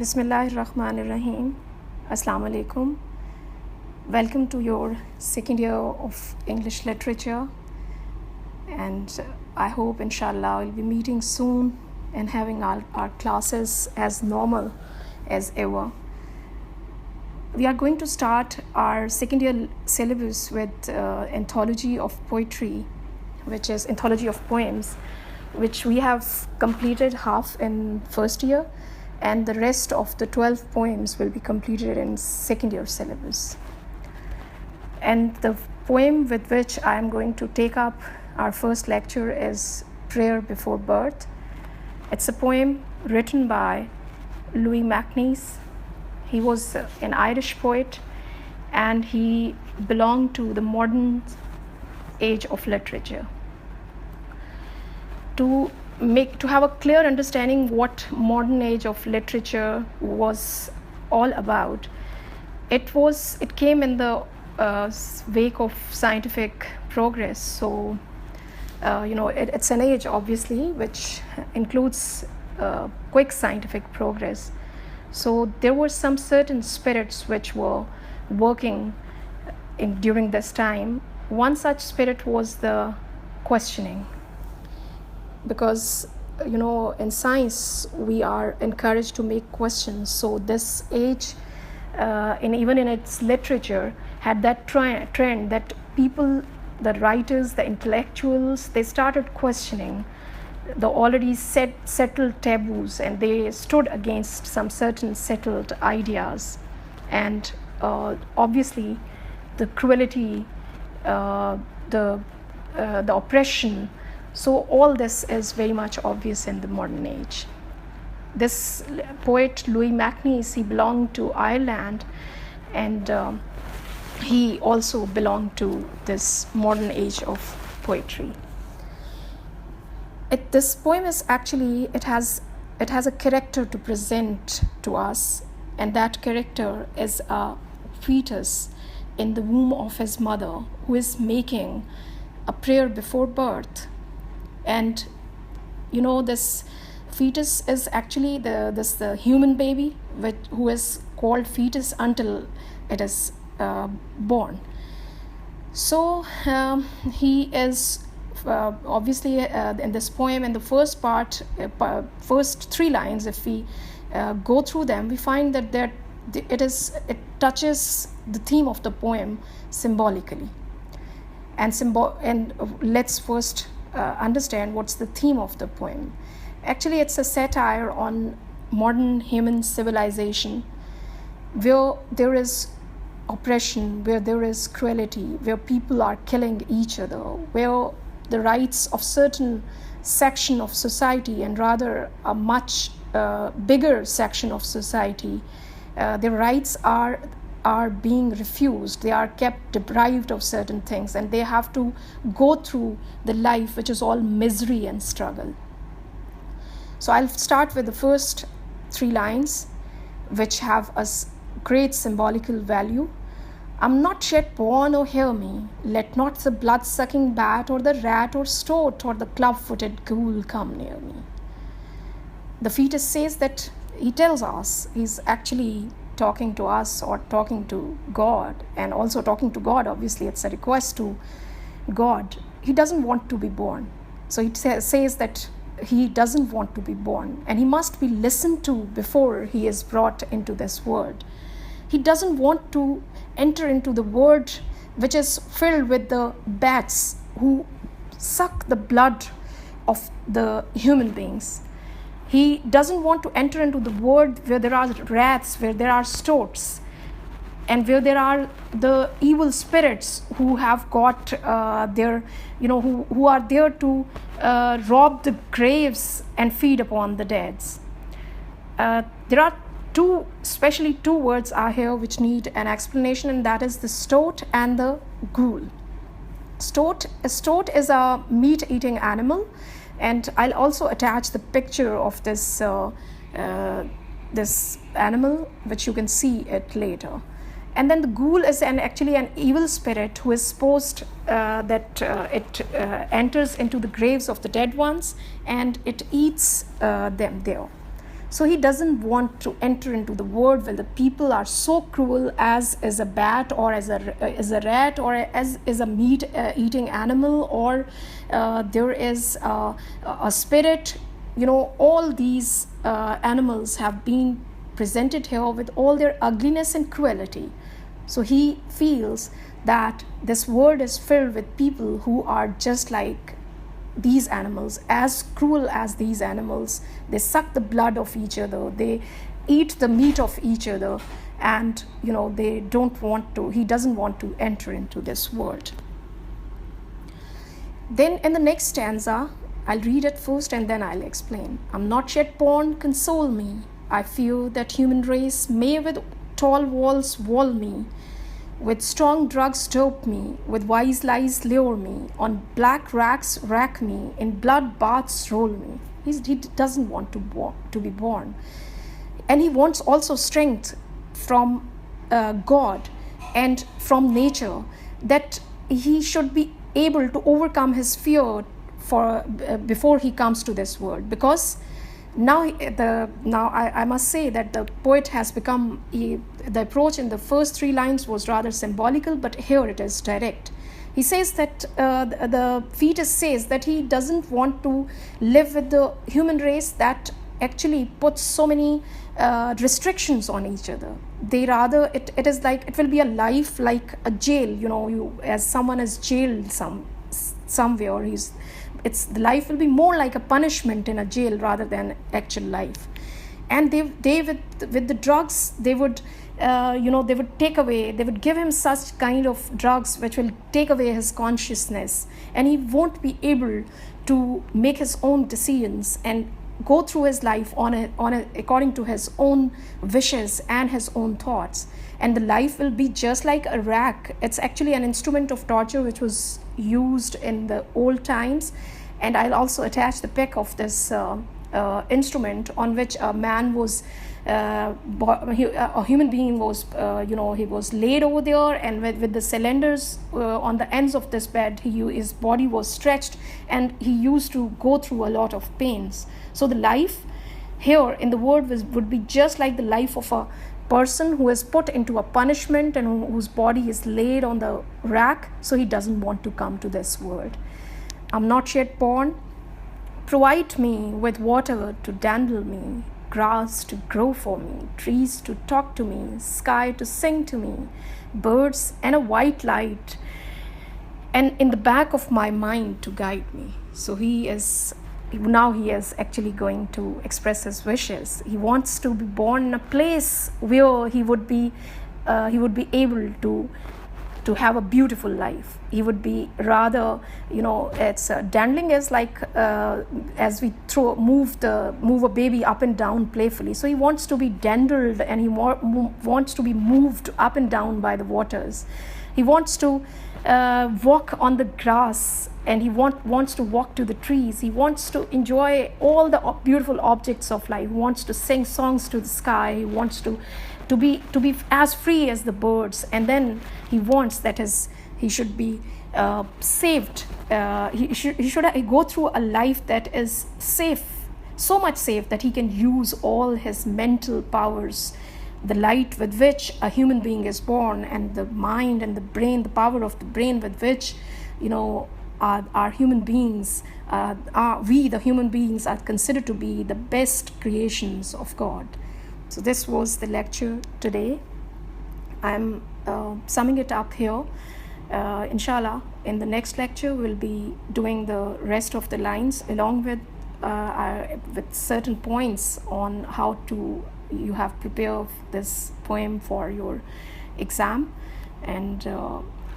Bismillahirrahmanirrahim. Assalamu alaikum. Welcome to your second year of English literature, and I hope inshallah we'll be meeting soon and having our classes as normal as ever. We are going to start our second year syllabus with anthology of poetry, which is anthology of poems, which we have completed half in first year, and the rest of the 12 poems will be completed in second year syllabus. And the poem with which I am going to take up our first lecture is Prayer Before Birth. It's a poem written by Louis MacNeice. He was an Irish poet, and he belonged to the modern age of literature. To have a clear understanding what modern age of literature was all about, it came in the wake of scientific progress. So it's an age obviously which includes quick scientific progress. So there were some certain spirits which were working during this time. One such spirit was the questioning, because in science we are encouraged to make questions. So this age, even in its literature, had that trend that people, the writers, the intellectuals, they started questioning the already settled taboos, and they stood against some certain settled ideas. And obviously the cruelty, the oppression, so all this is very much obvious in the modern age. This poet Louis MacNeice, he belonged to Ireland, and he also belonged to this modern age of poetry. This poem is actually, it has a character to present to us, and that character is a fetus in the womb of his mother who is making a prayer before birth. And this fetus is actually the human baby who is called fetus until it is born. So he is obviously in this poem, in the first part, first three lines, if we go through them, we find that it touches the theme of the poem symbolically. And let's first understand what's the theme of the poem. Actually, it's a satire on modern human civilization, where there is oppression, where there is cruelty, where people are killing each other, where the rights of certain section of society, and rather a much bigger section of society, their rights are being refused. They are kept deprived of certain things, and they have to go through the life which is all misery and struggle. So I'll start with the first three lines, which have a great symbolical value. I'm not yet born, oh hear me, let not the blood-sucking bat or the rat or stoat or the club-footed ghoul come near me. The fetus says that, he tells us, he's actually talking to us or talking to God, and also talking to God. Obviously it's a request to God. He doesn't want to be born. So he says that he doesn't want to be born, and he must be listened to before he is brought into this world. He doesn't want to enter into the world which is filled with the bats who suck the blood of the human beings. He doesn't want to enter into the world where there are rats, where there are stoats, and where there are the evil spirits who have got who are there to rob the graves and feed upon the dead. There are especially two words are here which need an explanation, and that is the stoat and the ghoul. A stoat is a meat-eating animal, and I'll also attach the picture of this animal, which you can see it later. And then the ghoul is actually an evil spirit who is supposed that it enters into the graves of the dead ones, and it eats them there. So he doesn't want to enter into the world where the people are so cruel as a bat, or as a rat, or as is a meat eating animal, or there is a spirit. All these animals have been presented here with all their ugliness and cruelty. So he feels that this world is filled with people who are just like these animals, as cruel as these animals. They suck the blood of each other, they eat the meat of each other, and he doesn't want to enter into this world. Then in the next stanza, I'll read it first and then I'll explain. I'm not yet born, console me. I fear that human race may with tall walls wall me, with strong drugs dope me, with wise lies lure me, on black racks rack me, in blood baths roll me. He doesn't want to be born. And he wants also strength from God and from nature, that he should be able to overcome his fear before he comes to this world. Because now I must say that the poet has become, the approach in the first 3 lines was rather symbolical, but here it is direct. He says that the fetus says that he doesn't want to live with the human race that actually puts so many restrictions on each other. They rather, it is like, it will be a life like a jail, as someone is jailed somewhere, the life will be more like a punishment in a jail rather than actual life. And they with the drugs, they would take away, they would give him such kind of drugs which will take away his consciousness, and he won't be able to make his own decisions and go through his life according to his own wishes and his own thoughts. And the life will be just like a rack. It's actually an instrument of torture which was used in the old times, and I'll also attach the pic of this instrument on which a man was a human being was he was laid over there, and with the cylinders on the ends of this bed, his body was stretched, and he used to go through a lot of pains. So the life here in the world would be just like the life of a person who is put into a punishment and whose body is laid on the rack. So he doesn't want to come to this world. I'm not yet born. Provide me with water to dandle me, grass to grow for me, trees to talk to me, sky to sing to me, birds and a white light, and in the back of my mind to guide me. So he is actually going to express his wishes. He wants to be born in a place where he would be able to have a beautiful life. He would be rather, it's dandling is like as we move a baby up and down playfully. So he wants to be dandled, and he wants to be moved up and down by the waters. He wants to walk on the grass, and he wants to walk to the trees. He wants to enjoy all the beautiful objects of life. He wants to sing songs to the sky. He wants to be as free as the birds. And then he wants that he should be saved. He should go through a life that is safe, so much safe that he can use all his mental powers, the light with which a human being is born, and the mind and the brain, the power of the brain with which our human beings, the human beings are considered to be the best creations of God. So this was the lecture today. I'm summing it up here. Inshallah, in the next lecture, we'll be doing the rest of the lines along with certain points on how you have prepared this poem for your exam. And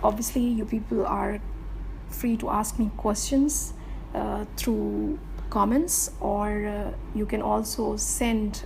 obviously, you people are free to ask me questions through comments, or you can also send